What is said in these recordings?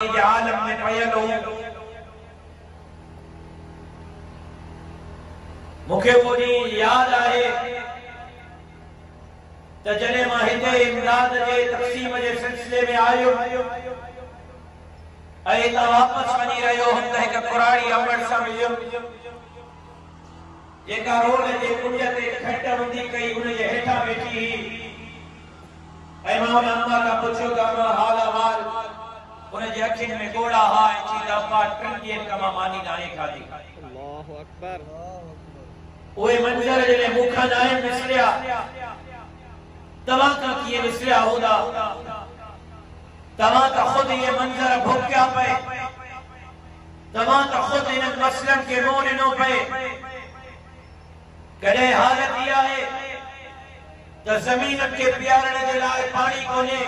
आलम में पयल हूं मुखे वो ॾींहुं याद आहे त जॾहिं मां हिते इमदाद जे तक़सीम जे सिलसिले में आयो ऐं त वापस वञी रहियो हुअमि त हिकु कुराड़ी अमड़ सां मिलियुमि जेका रोड जे कुंज ते खट हूंदी कई उन जे हेठां वेठी हुई ऐं मां उन अम्मा खां पुछियो त अम्मा हाल अहवाल उन जे अखियुनि में ॻोढ़ा हा ऐं चई त अम्मा 3 ॾींहंनि खां मां मानी नाहे खाधी। अल्लाहु अकबर। उहे मंज़र जॾहिं मूंखां न आहिनि विसरिया तव्हां खां कीअं विसरिया हूंदा? तव्हां त ख़ुदि इहे मंज़र भोॻिया पए, तव्हां त ख़ुदि इन्हनि मसइलनि खे मुंहुं ॾिनो पए। कॾहिं हालत इहा आहे त ज़मीन खे पीआरण जे लाइ पाणी कोन्हे,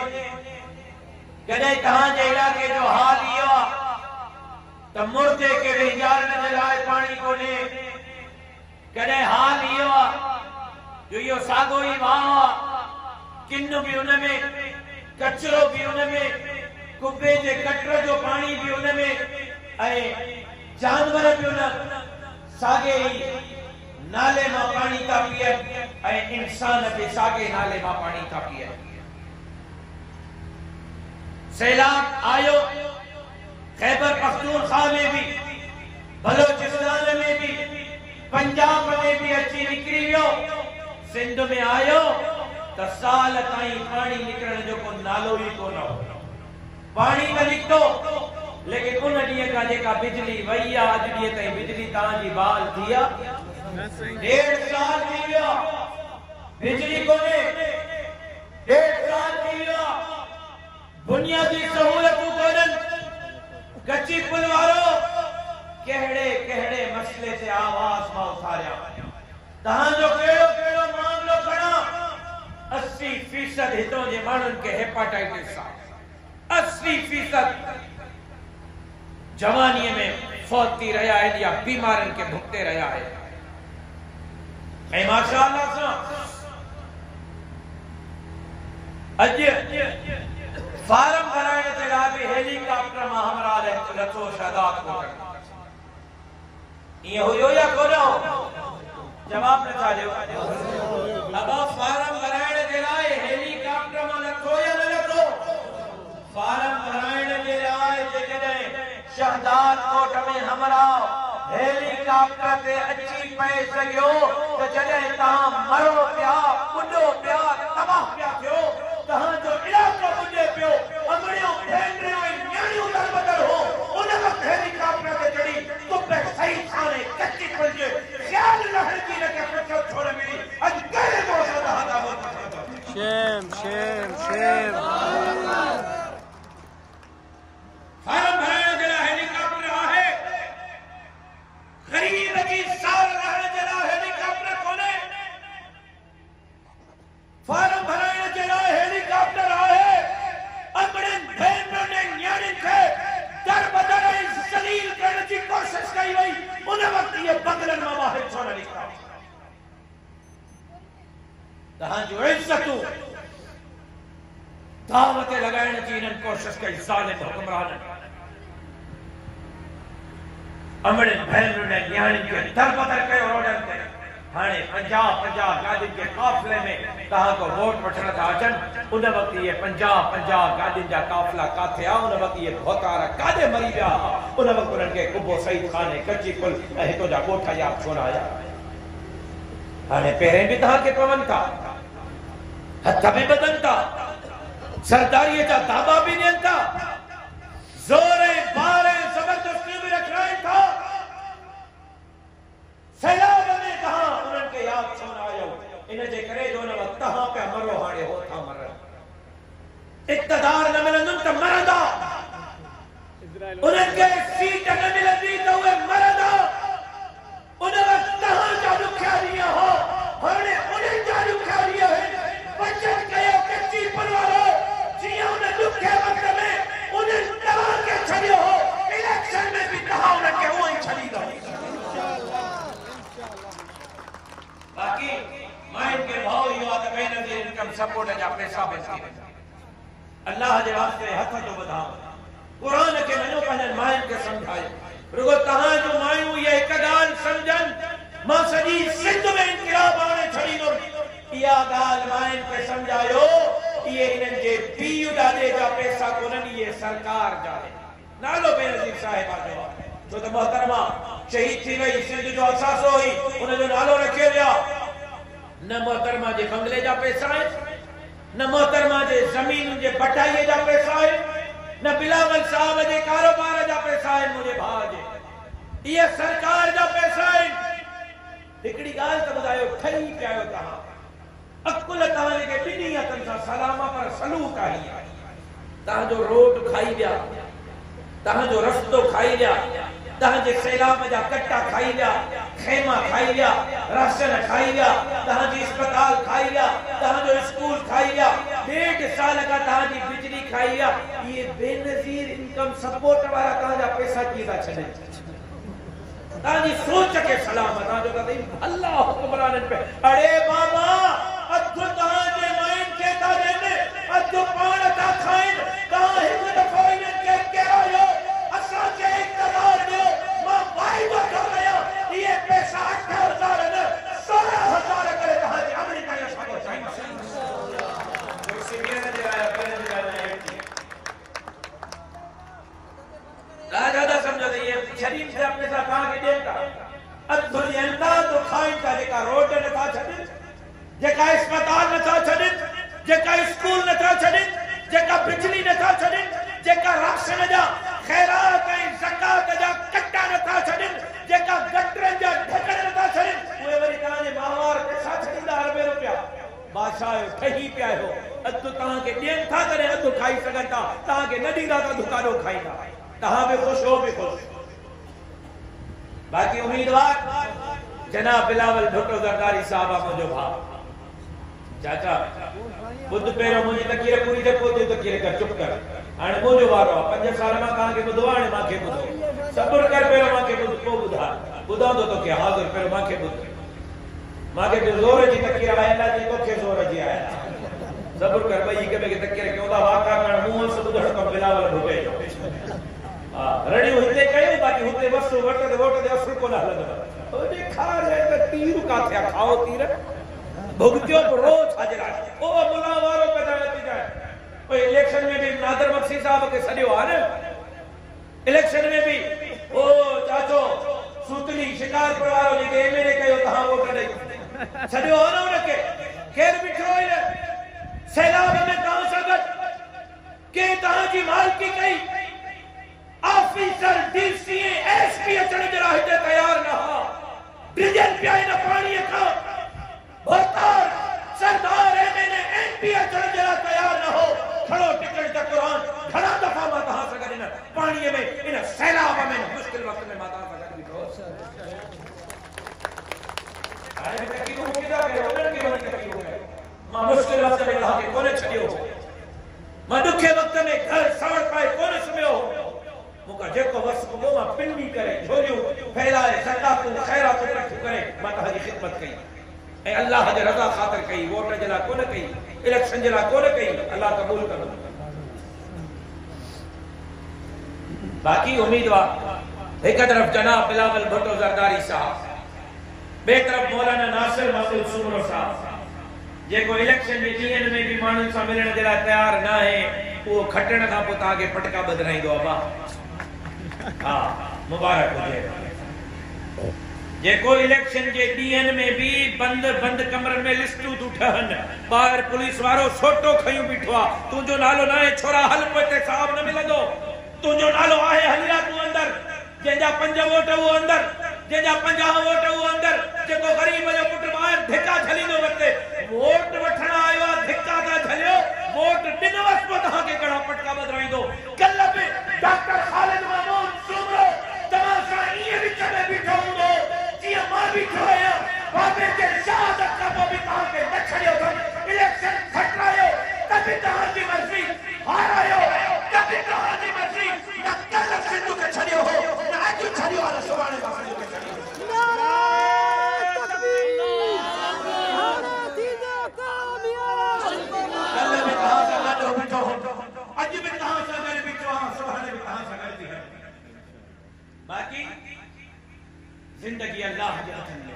कॾहिं तव्हांजे इलाइक़े जो हाल इहो आहे त मुर्दे खे विञाइण जे लाइ पाणी कोन्हे, कॾहिं हाल इहो आहे जो इहो साॻो ई वाह आहे, किन बि उन में, कचरो बि उन में, कुबे जे कटर जो पाणी बि उन में, ऐं जानवर बि उन साॻे ई नाले मां पाणी था पीअनि ऐं इंसान बि साॻे नाले मां पाणी था पीअनि। सैलाब आयो खैबर पख्तूनख्वा में भी, बलोचिस्तान में भी, पंजाब में भी अची निकरी वियो, सिंध में आयो त साल ताईं पानी निकरण जो को नालो ही कोन हो। पानी त निकतो लेकिन उन ॾींहं खां जेका बिजली वई आहे अॼु ॾींहं ताईं बिजली तव्हांजी बहाल थी आहे। 1.5 साल थी वियो बिजली कोन्हे, 1.5 साल थी वियो बुनियादी सहूलतूं कोन्हनि। कच्ची पुल वारो कहिड़े कहिड़े मसइले ते आवाज़ मां उथारिया, तव्हांजो कहिड़ो कहिड़ो मामलो खणा। 80% हितों जे माण्हुनि खे हेपाटाइटिस आहे, 80% जवानीअ में फौत थी रहिया आहिनि या बीमारनि खे भुगते रहिया आहिनि। ऐं माशाअल्लाह सां अॼु फार्म भराइण जे लाइ बि हेलीकॉप्टर मां हमरा लथो शादात कोट। ईअं हुयो या कोन हो? जवाब नथा ॾियो। अब फार्म भराइण जे लाइ हेलीकॉप्टर मां लथो या न लथो? फार्म भराइण जे लाइ जेकॾहिं शहदाद कोट में हमरा हेलीकॉप्टर ते अची पए सघियो त जॾहिं तव्हां मरो पिया, ॿुॾो पिया, तबाह पिया थियो, तव्हांजो इलाइक़ो ॿुॾे पियो, अमड़ियूं भेनरियूं ऐं न्याणियूं दरबदर हो, उन वक़्तु हेलीकॉप्टर ते चढ़ी कुबे सही थाने कच्ची पुल जे ख़्याल रहण जी हिनखे पुछो छोड़ मिली। अॼु कहिड़े मौसम जा हालात हो? Shem Shem Shem. फार्म भराइण जे लाइ हेलीकॉप्टर आहे, गरीब जी साल रहण जे लाइ हेलीकॉप्टर कोन्हे। फार्म भराइण जे लाइ हेलीकॉप्टर आहे, अमड़नि भेनरुनि ऐं न्याणियुनि खे दरबदर ऐं ज़लील करण जी कोशिश कई वई, उन वक़्तु इहे बदलनि मां ॿाहिरि छो न निकिता? तव्हांजूं इज़तूं दाव ते लॻाइण जी इन्हनि कोशिश कई ज़ालिम हुक्मराननि। अमड़नि भेनरुनि ऐं न्याणियुनि खे दरबदर कयो रोडनि ते। हाणे 50 गाॾियुनि जे काफ़िले में तव्हां को वोट वठण था अचनि, उन वक़्तु इहे 50 गाॾियुनि जा काफ़िला काथे आ? उन वक़्तु इहे भोतार काॾे मरी विया? उन वक़्तु उन्हनि खे कुबो सईद खान ऐं कच्ची पुल ऐं हितों जा ॻोठ यादि छो न आया? हाणे पहिरें बि तव्हांखे पवनि था, हथ बि ॿधनि था, सरदारीअ जा दावा बि ॾियनि था, ज़ोर ऐं बार ऐं ज़बरदस्ती बि रखाइनि था। सैलाब में तव्हां उन्हनि खे यादि छो न आयो? इन जे करे जो न तव्हां पिया मरो, हाणे हो था मरनि। इक़्तिदार न मिलंदुनि त मरंदा, उन्हनि खे सीट न मिलंदी त उहे मरंदा। उन वक़्तु तव्हांजा ॾुखिया ॾींहं हो, हाणे उन्हनि जा ॾुखिया ॾींहं आहिनि। बचत कयो कच्ची पुल वारो, जीअं उन ॾुखे वक़्त में उन्हनि तव्हांखे छॾियो हो, इलेक्शन में बि तव्हां उन्हनि खे उहो ई छॾींदव। बाक़ी माइन के भाव इहो आहे त बेनज़ीर इनकम सपोर्ट जा पैसा बची वञनि। अल्लाह जे वास्ते हथ थो वधां, क़ुरान समझायो रुगो तहां जो मायूं ये एक गाल समझन मां सजी सिंध में इनकलाब आने छड़ीनो या गाल माइन के समझायो ये इनन जे पीयू दादे जा पैसा कोनन ये सरकार जाने नालो बेनजीर साहिब आजो तो मोहतरमा शहीद थी वही सिंध जो असासो हुई उन जो नालो रखे विया न मोहतरमा जे बंगले जा पैसा है न मोहतरमा जे जमीन जे बटाई जा पैसा है न बिलावल साहब जे कारोबार जा पैसा है मुझे भाज ये सरकार जा पैसा है हिकड़ी गाल त बुधायो ठही पियो तहां अकुल तहां के बिनी हथन सा सलामा पर सलूक आई तहां जो रोड खाई गया तहां जो रस्तो खाई गया तहां जे सैलाब जा कट्टा खाई गया खेमा खाई गया राशन खाई गया तहां जी अस्पताल खाई गया तहां जो स्कूल खाई गया 1.5 साल का तहां जी बिजली खाई गया ये बेनजीर इनकम सपोर्ट वाला तहां जा पैसा की दा छने तहां जी सोच के सलाम तहां जो कदई अल्लाह हुक्मरान पे अरे बाबा अधु तहां जे माइन के ता देने अधु पाण ता खाइन तहां हिक दफो इन के केरायो असा के इकरार दो मां वाइदो कर रहा ये पैसा 8000 न 16000 करे तहां जे अमेरिका या सब चाहिए कोई सिविल ने दिया राजा समझो ये शरीफ से अपने साथ कहां के देता अधु यंदा तो खाइन का जेका रोड न था छडे जेका अस्पताल न था छडे जेका स्कूल न था छडे जेका बिजली न था छडे जेका राशन जा खैरात ए ज़कात जा कट्टा न था छडे जेका गटर जा ढकण न था छडे ओए वरी कहां जे माहवार पैसा छडींदा अरबे रुपया बादशाह ठही पिया हो अधु तहां के देन था करे अधु खाई सगन था तहां के न दीदा तो दुकानो खाईंदा तहां भी खुश हो भी खुश बाकी उम्मीदवार जनाब बिलावल भुट्टो जरदारी साहब मुझो भाव चाचा बुद्ध पेरो मुझे तकीर पूरी थे पोते तकीर कर चुप कर हाने मुझो वारो 5 साल में कहां के बुधो हाने मां के बुधो सब्र कर पेरो मां के बुध को बुधा दो तो के हाजिर पेरो मां के बुध मां के जोर जी तकीर आया अल्लाह जी तो के जोर जी आया सब्र कर भाई के के तकीर के ओदा वाका कर मुंह से बुधो तो बिलावल भुट्टे रड़ी होते कयो बाकी होते वस्तु वट दे असर को ना लग ओने खा जाए त तीर का थे खाओ तीर भुगत्यो रोज हाजिर ओ मुला वारो पैदा नती जाए ओ इलेक्शन में भी नादर बख्शी साहब के सडियो आ ने इलेक्शन में भी ओ चाचो सूतली शिकार परवारो जी के मेरे कयो तहां वोट दे सडियो आ न के केर बिठो है सैलाब में गांव सगत के तहां जी मालकी कई ऑफिसर डीसी एसपी अचण जरा हिते तैयार न हा डिजल पियाई न पानी था भरतार सरदार एमएनए एमपी अचण जरा तैयार न हो खड़ो टिकट त कुरान खड़ा दफा मा कहां सगन न पानी में इन सैलाब में मुश्किल वक्त में माता सगन बिठो अरे तकी को किदा के उनन के मन तकी हो मां मुश्किल वक्त में कहा के कोने छडियो मां दुखे वक्त में घर सवड़ पाए कोने सुमियो मुका जेको वस को मा पिंडी करे झोलियो फैलाए सदात खैरात रख करे माता जी खिदमत कई ए अल्लाह जे रजा खातिर कई वोट जला कोन कई इलेक्शन जला कोन कई अल्लाह कबूल कर बाकी उम्मीदवार एक तरफ जनाब बिलावल भुट्टो जरदारी साहब बे तरफ मौलाना नासिर महमूद सुमरो साहब जेको इलेक्शन में जीएन में भी मानन सा मिलण जला तैयार ना है वो खटण का पुता के पटका बदराइंदो अबा हां मुबारक हुजे जेको इलेक्शन जे डीएन में भी बंद कमरन में लिस्टू उठन बाहर पुलिस वारो छोटो खयू बिठवा तुजो नालो ना है छोरा हल पते साहब न मिलंदो तुजो नालो आहे हलिया तू अंदर जेजा 5 वोट वो अंदर जेजा 50 वोट वो अंदर जेको गरीब जो पुट बाहर धिका झलींदो वते वोट वठण आयो धिका दा झलियो वोट दिन वक्त तहां के कड़ा पटका बदराइंदो कल पे डॉक्टर खालिद महमूद सुमरो तमाशा ये विच में बिठो हूंदो जी मां बिठो आया बाबे के शहादत का भी तहां के न छड़ियो इलेक्शन खटरायो तभी तहां की मर्जी हारायो तभी तहां की मर्जी न कल सिंधु के छड़ियो हो न आज छड़ियो वाला सुभाने बाबू के छड़ियो नारे तकबीर नारे दीदा कामयाब कल में कहां से लड़ो बिठो आज में कहां से अगर बिठो सुभाने में कहां जिंदगी अल्लाह के हथ में,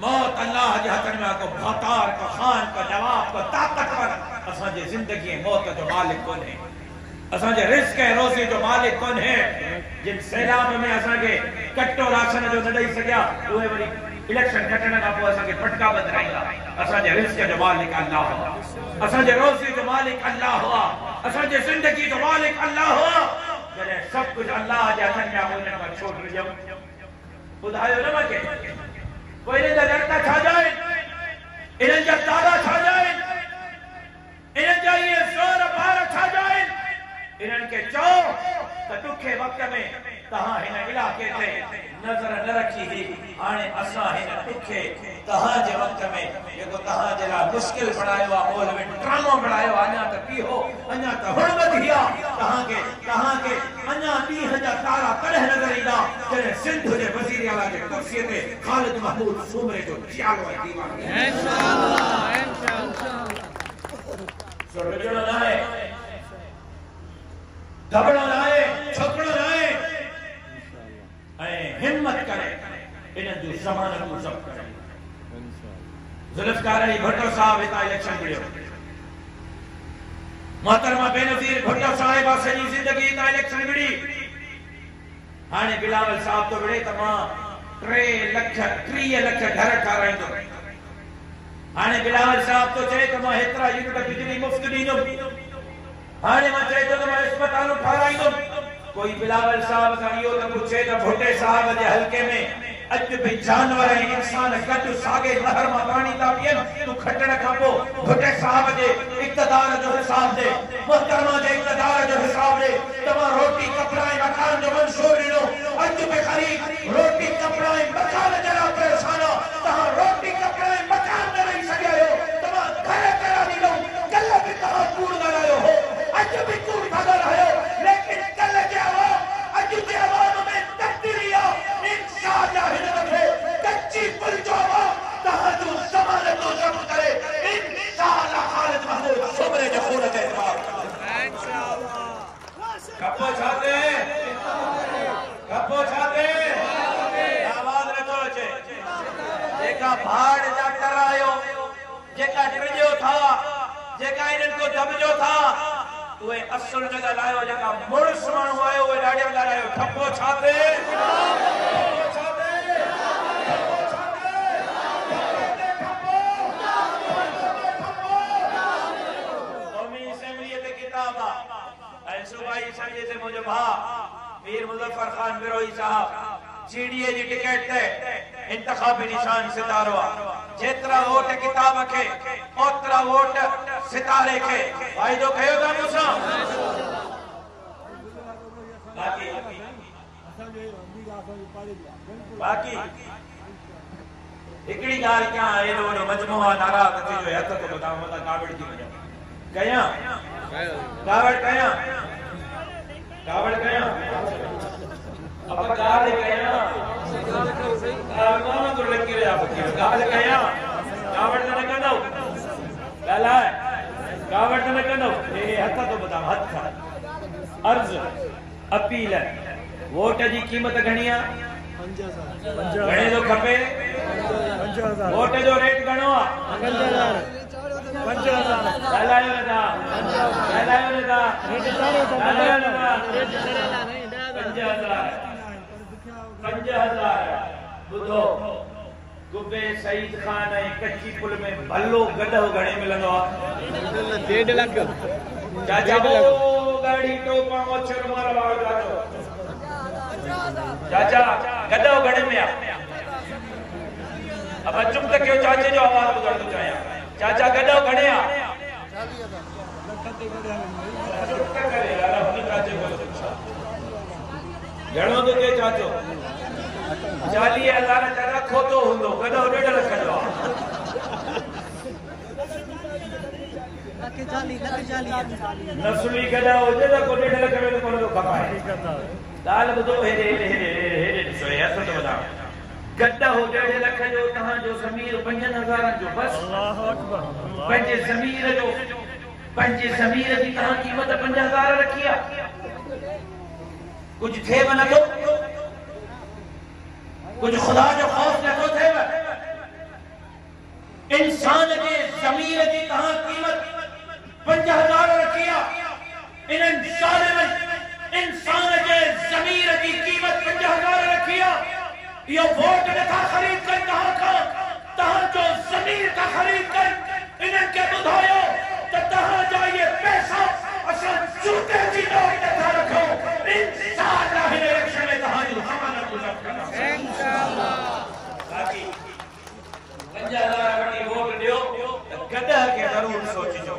मौत अल्लाह के हथ में। को भातार को खान को नवाब को ताकतवर असांजे जिंदगी मौत जो मालिक कौन है, असांजे रिस्क है रोज़ी जो मालिक कौन है। जिन सैलाब में असांखे कट्टो राशन जो न ॾेई सघिया उहे वरी इलेक्शन खटण खां पोइ असांखे फटका बदिराईंदा। असांजे रिस्क जो मालिक अल्लाह हुआ, असांजे रोज़ी जो मालिक अल्लाह हुआ, असांजे जिंदगी जो मालिक अल्लाह हुआ। जॾहिं सभु कुझु अल्लाह जे हथनि में हुननि खां छो डिॼऊं? ॿुधायो न मूंखे, पोइ इन्हनि जा लड़का छा जाइनि, इन्हनि जा तारा छा जाइनि, इन्हनि जा इहे ज़ोर ॿार छा जाइनि? इन्हनि खे चओ त ॾुखे वक़्त में तव्हां हिन इलाइक़े ते नज़र न रखी हुई, हाणे असां हिन ॾुखे तव्हांजे वक़्त में जेको तव्हांजे लाइ मुश्किल बणायो आहे, मोल में ड्रामो बणायो आहे, अञा त पीहो, अञा त हुर्मत थी आहे। तव्हांखे अञा ॾींहं जा तारा कॾहिं नज़र ईंदा जॾहिं सिंध जे वज़ीर आला जे कुर्सीअ ते ख़ालिद महमूद सूमरे जो ख़्याल आहे। दीवान इंशाअल्लाह न आहे, दबड़ो न आहे, छोकड़ो न आहे, ऐं हिम्मत करे इन्हनि जूं ज़मानतूं ज़ब्त करे। ज़ुल्फ़िकार अली भुट्टो साहब हितां इलेक्शन लड़ियो, मोहतरमा बेनज़ीर भुट्टो साहिबा सॼी ज़िंदगी हितां इलेक्शन लड़ी। हाणे बिलावल साहब तो विड़े त मां 30 लख घर ठाराईंदुमि। हाणे बिलावल साहब तो चए त मां हेतिरा यूनिट बिजली मुफ़्त ॾींदुमि। हाणे मां चए थो त मां अस्पतालूं ठाराईंदुमि। कोई बिलावल साहब खां इहो त पुछे त भुट्टे साहब जे हल्के में अॼु भी जानवर ऐं इंसान गॾु साॻे नहर मां पाणी था पीअनि, तूं खटण खां पोइ भुट्टे साहब जे इक़्तिदार जो हिसाब दे, मोहतरमा जे इक़्तिदार जो हिसाब दे। तव्हां रोटी कपिड़ा ऐं मकान जो मंशूर ॾिनो, अॼु बि ख़रीद रोटी कपिड़ा ऐं मकान जे लाइ परेशान आहियो। तव्हां रोटी कपिड़ा ऐं मकान न ॾेई सघिया आहियो, तव्हां घर कहिड़ा ॾिनो, कल्ह बि तव्हां कूड़ ॻाल्हायो हो, अॼु बि कूड़ था ॻाल्हायो, लेकिन कल्ह जे अवाम अॼु जे अवाम में तब्दीली आहे। इंशाअल्लाह हिन दफ़े कच्ची पुल जो अवाम तव्हांजूं ज़मानतूं ज़ब्त करे इंशाअल्लाह ख़ालिद महमूद सूमरे जे खून ते इतमाद इंशाअल्लाह। कपो छाते आवाज़ नथो अचे। जेका भाड़ जा टरायो, जेका टिरियो था, जेका इन्हनि को दबजो था, उहे असुल न ॻाल्हायो। जेका मुड़ुस माण्हू आयो उहे ॾाढिया ॻाल्हायो। ठपो छाते क़ौमी असेंबलीअ ते किताब आहे ऐं सूबाई असेंबलीअ ते मुंहिंजो भाउ मीर मुज़फ़र ख़ान बिरोई साहब जीडीए जी टिकट ते इंतखाबी निशान सितारो आहे। जेतिरा वोट किताब खे ओतिरा वोट सितारे खे। वाइदो कयो था मूंसां? बाक़ी हिकिड़ी ॻाल्हि कयां, एॾो वॾो मजमू आहे, नाराज़ थी जो हथ थो ॿुधां, मथां कावड़ थी वञा। कयां कावड़ कयां अब ॻाल्हि कयां मां तो लकी विया फ़क़ीर। ॻाल्हि कयां कावड़ त न कंदो, ॻाल्हाए कावड़ त न कंदो। हे हथ थो ॿुधां, हथ अर्ज़ अपील। वोट जी क़ीमत घणी आहे? 50,000। घणे जो खपे? 50,000। वोट जो रेट घणो आहे? 50,000। 50,000। ॻाल्हायो न था, ॻाल्हायो न था, ॻाल्हायो न था। 50,000 ॿुधो, गुब्बे सईद खान ऐं कच्ची पुल में भलो गॾो घणे मिलंदो आहे? 1.5 लख। चाचा गाड़ी टोपा मोछर मारा बाड़ चाचो, चाचा गॾो घणे में आहे? अब चुप त कयो, चाचे जो आवाज़ ॿुधण थो चाहियां। चाचा गॾो घणे आहे? घणो थो थिए चाचो? 40,000 चाचा खोतो हूंदो, गॾो 1.5 लख जो आहे। नसली गॾा हुजे त को 1.5 लख में कोन थो खपाए। ॻाल्हि ॿुधो, हेॾे ॾिसो, हथ थो ॿुधां। गॾा हो 1.5 लख जो, तव्हांजो ज़मीर 5,000 जो बसि। पंहिंजे ज़मीर जी तव्हां क़ीमत 5,000 रखी आहे। कुछ थे बना तो कुछ खुदा जो खौफ न तो थे इंसान के ज़मीर की कहां कीमत 50,000 रखिया इन इंसान के ज़मीर की कीमत 50,000 रखिया ये वोट ने था खरीद कर तहां जो ज़मीर का खरीद कर इन्हें के बुधायो तो तहां जाइए पैसा असल जूते जी नोट ने था रखो इंशाअल्लाह इलेक्शन में तहां जो हमारा गुजर करना इंशाअल्लाह बाकी 50,000 वटी वोट दियो गड्ढा के जरूर सोचजो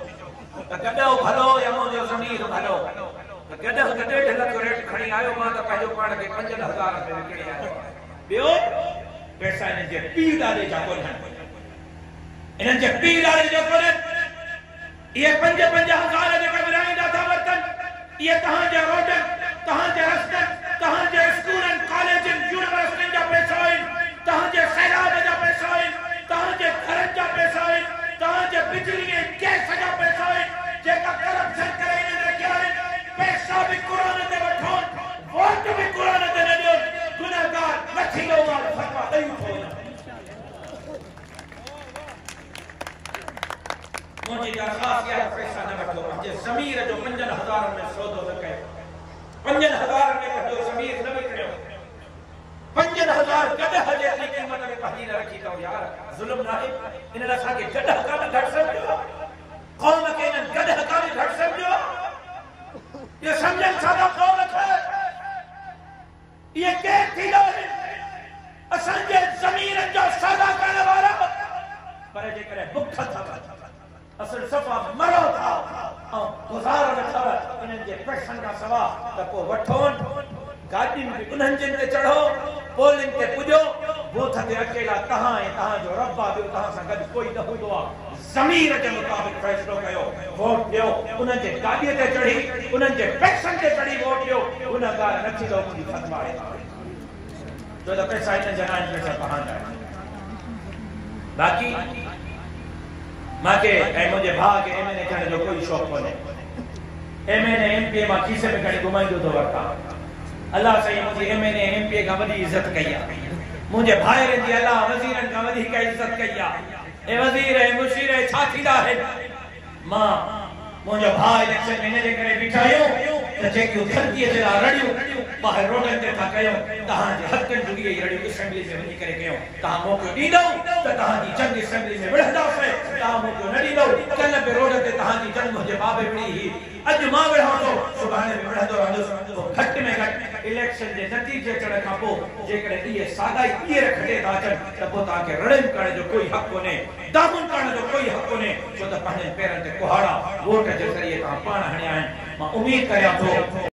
गड्ढो भलो या मुझो ज़मीर भलो गड्ढा गड्ढे लख रेट खणी आयो मां त पंहिंजो पाण खे 50,000 में विकिणी आयो ॿियो पैसा इन्हनि जे पीउ ॾाॾे जा कोन्हनि इन्हनि जे पीउ ॾाॾे जो कोन्हनि इहे 50,000 जेका विराईंदा था वरतनि इहे तव्हांजे रोडनि तव्हांजे रस्तनि तव्हांजे स्कूलनि कॉलेजनि यूनिवर्सिटियुनि जा पैसा आहिनि तव्हांजे सैलाब जा पैसा आहिनि तव्हांजे घरनि जा पैसा आहिनि तव्हांजे बिजली ऐं गैस जा पैसा आहिनि जेका करप्शन करे इन्हनि रखिया आहिनि पैसा भी कुरान ते वठो वोट भी कुरान ते न ॾियो गुनाहगार नथी लो मां फतवा ॾेई थो मुझे दरख़्वास्त या पैसा न वठो जे ज़मीर जो 5,000 में सौदो न कयो 5,000 में कढो ज़मीर न विकिणो 5,000 गॾह जेतरी क़ीमत में पही न रखी अथव यार ज़ुल्म नाहे इन लाइ असांखे गॾह कान घटि सम्झो क़ौम खे इन्हनि गॾह कान घटि सम्झो ये समझन सादा कौम खे ये के थींदो असांजे ज़मीर जो सौदा करण वारा पर जेकॾहिं बुख अथव असल सफ़ा मरो था ऐं गुज़ारो न अथव इन्हनि जे पैसनि खां सवा त पोइ वठो गाॾी में उन्हनि जिन ते चढ़ो पोलिंग ते पुॼो बूथ ते अकेला तव्हां ऐं तव्हांजो रब आहे ॿियो तव्हां सां गॾु कोई न हूंदो आहे ज़मीर जे मुताबिक़ फ़ैसिलो कयो वोट ॾियो उन्हनि जे गाॾीअ ते चढ़ी उन्हनि जे पैसनि ते चढ़ी वोट ॾियो गुनाहगार न थींदो मुंहिंजी फतवा आहे छो त पैसा इन्हनि जा न आहिनि पैसा तव्हांजा आहिनि बाक़ी मांखे ऐं मुंहिंजे भाउ खे MNA थियण जो कोई शौक़ु कोन्हे MNA MP मां खीसे में खणी घुमाईंदो थो वठां अल्लाह साईं मुंहिंजी MNA MP खां वॾी इज़त कई आहे मुंहिंजे भाइरनि जी अल्लाह वज़ीरनि खां वधीक इज़त कई आहे ए वज़ीर ऐं मुशीर छा थींदा आहिनि मां मुंहिंजो भाउ इलेक्शन में हिन जे करे बीठा आहियूं त जेकियूं धरतीअ जे लाइ रड़ियूं ॿाहिरि रोडनि ते था कयूं तव्हांजे हक़नि जूं इहे रड़ियूं असेंबली में वञी करे कयूं तव्हां मौक़ो ॾींदव त तव्हांजी जंग असेंबली में विढ़ंदासीं तव्हां मौक़ो न ॾींदव कल्ह बि रोड ते तव्हांजी जंग मुंहिंजे बाबे विढ़ी हुई अॼु मां विढ़ां थो सुभाणे बि विढ़ंदो रहंदुसि घटि में घटि इलेक्शन जे नतीजे अचण खां पोइ जेकॾहिं इहे सादाई ॿीहर खटे था अचनि त पोइ तव्हांखे रड़ियूं करण जो कोई हक़ कोन्हे दामन करण जो कोई हक़ कोन्हे छो त पंहिंजे पेरनि ते कुहाड़ा वोट जे ज़रिए तव्हां पाण हणिया आहिनि मां उमेद करियां थो